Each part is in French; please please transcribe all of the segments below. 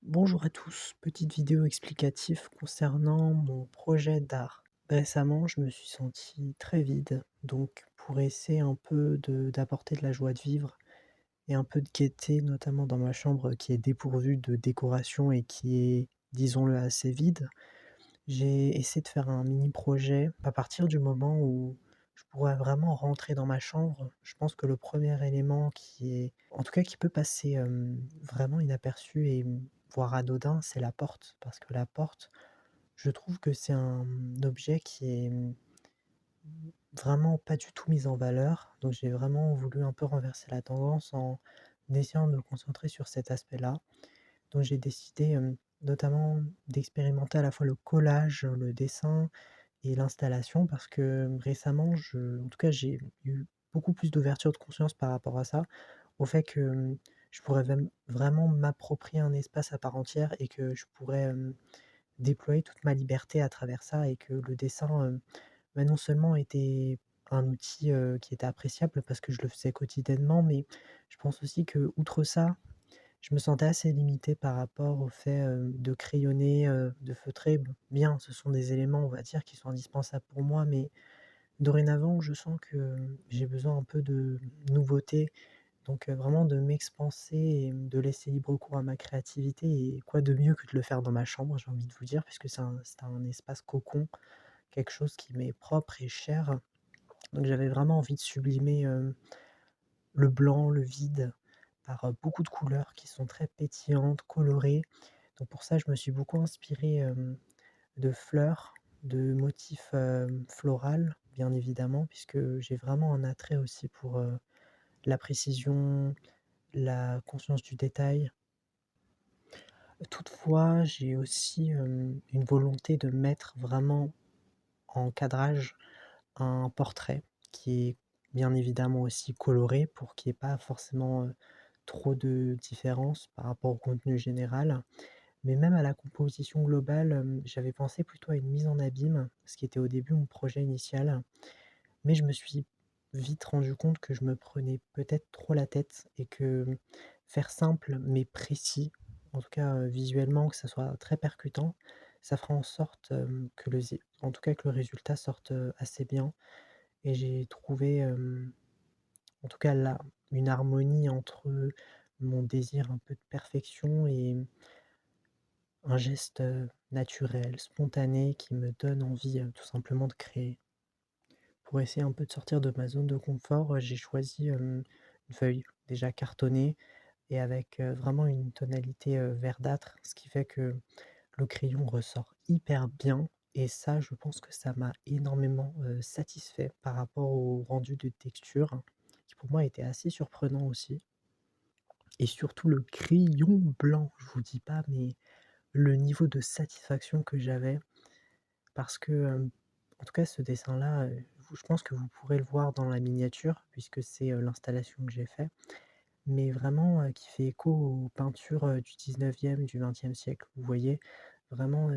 Bonjour à tous, petite vidéo explicative concernant mon projet d'art. Récemment, je me suis senti très vide, donc pour essayer un peu d'apporter de la joie de vivre et un peu de gaieté, notamment dans ma chambre qui est dépourvue de décoration et qui est, disons-le, assez vide, j'ai essayé de faire un mini projet à partir du moment où je pourrais vraiment rentrer dans ma chambre. Je pense que le premier élément qui est, en tout cas, qui peut passer vraiment inaperçu et voire anodin, c'est la porte. Parce que la porte, je trouve que c'est un objet qui est vraiment pas du tout mis en valeur. Donc j'ai vraiment voulu un peu renverser la tendance en essayant de me concentrer sur cet aspect-là. Donc j'ai décidé notamment d'expérimenter à la fois le collage, le dessin et l'installation parce que récemment, en tout cas, j'ai eu beaucoup plus d'ouverture de conscience par rapport à ça, au fait que je pourrais vraiment m'approprier un espace à part entière et que je pourrais déployer toute ma liberté à travers ça et que le dessin, bah, non seulement était un outil qui était appréciable parce que je le faisais quotidiennement, mais je pense aussi que, outre ça, je me sentais assez limité par rapport au fait, de crayonner, de feutrer. Bien, ce sont des éléments, on va dire, qui sont indispensables pour moi, mais dorénavant, je sens que, j'ai besoin un peu de nouveauté, donc vraiment de m'expanser et de laisser libre cours à ma créativité et quoi de mieux que de le faire dans ma chambre, j'ai envie de vous dire, puisque c'est un espace cocon, quelque chose qui m'est propre et cher. Donc j'avais vraiment envie de sublimer, le blanc, le vide, par, beaucoup de couleurs qui sont très pétillantes, colorées. Donc pour ça, je me suis beaucoup inspiré, de fleurs, de motifs, florals, bien évidemment, puisque j'ai vraiment un attrait aussi pour, la précision, la conscience du détail. Toutefois, j'ai aussi, une volonté de mettre vraiment en cadrage un portrait qui est bien évidemment aussi coloré pour qu'il y ait pas forcément, trop de différence par rapport au contenu général. Mais même à la composition globale, j'avais pensé plutôt à une mise en abîme, ce qui était au début mon projet initial. Mais je me suis vite rendu compte que je me prenais peut-être trop la tête et que faire simple mais précis, en tout cas, visuellement, que ça soit très percutant, ça fera en sorte, en tout cas que le résultat sorte, assez bien et j'ai trouvé, en tout cas là, une harmonie entre mon désir un peu de perfection et un geste, naturel, spontané qui me donne envie, tout simplement de créer. Pour essayer un peu de sortir de ma zone de confort, j'ai choisi, une feuille déjà cartonnée et avec, vraiment une tonalité, verdâtre, ce qui fait que le crayon ressort hyper bien et ça, je pense que ça m'a énormément, satisfait par rapport au rendu de texture, qui pour moi était assez surprenant aussi et surtout le crayon blanc. Je vous dis pas, mais le niveau de satisfaction que j'avais parce que, en tout cas ce dessin-là, je pense que vous pourrez le voir dans la miniature puisque c'est, l'installation que j'ai fait, mais vraiment, qui fait écho aux peintures, du 19e, du 20e siècle. Vous voyez? Vraiment,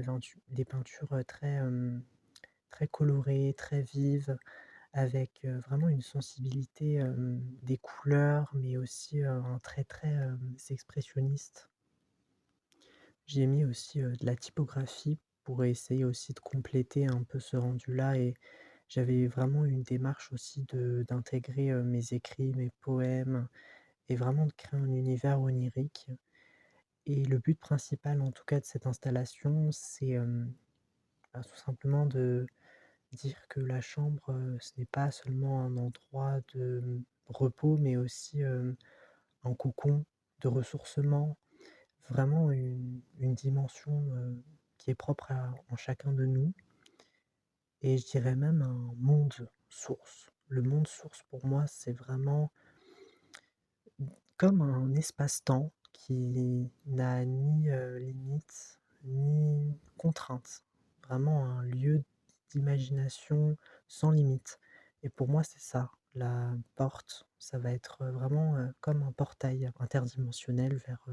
des peintures, très colorées, très vives, avec, vraiment une sensibilité, des couleurs, mais aussi, un trait très, expressionniste. J'ai mis aussi, de la typographie pour essayer aussi de compléter un peu ce rendu-là et j'avais vraiment une démarche aussi d'intégrer, mes écrits, mes poèmes et vraiment de créer un univers onirique et le but principal, en tout cas, de cette installation, c'est, bah, tout simplement de dire que la chambre, ce n'est pas seulement un endroit de, repos, mais aussi, un cocon de ressourcement. Vraiment une dimension, qui est propre à en chacun de nous et je dirais même un monde source. Le monde source pour moi, c'est vraiment comme un espace-temps qui n'a ni, limite, ni contrainte. Vraiment un lieu d'imagination sans limite et pour moi, c'est ça, la porte, ça va être, vraiment, comme un portail interdimensionnel vers,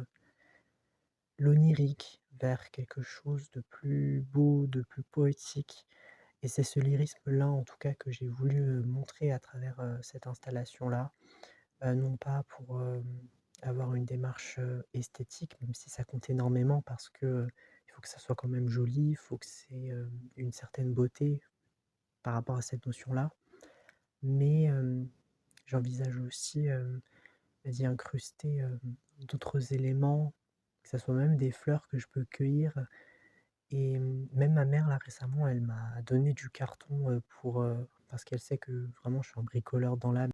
l'onirique, vers quelque chose de plus beau, de plus poétique et c'est ce lyrisme-là, en tout cas, que j'ai voulu, montrer à travers, cette installation-là. Non pas pour, avoir une démarche, esthétique, même si ça compte énormément parce que, il faut que ça soit quand même joli, il faut que c'est, une certaine beauté par rapport à cette notion-là. Mais, j'envisage aussi, d'y incruster, d'autres éléments, que ça soit même des fleurs que je peux cueillir et même ma mère là récemment, elle m'a donné du carton, parce qu'elle sait que vraiment je suis un bricoleur dans l'âme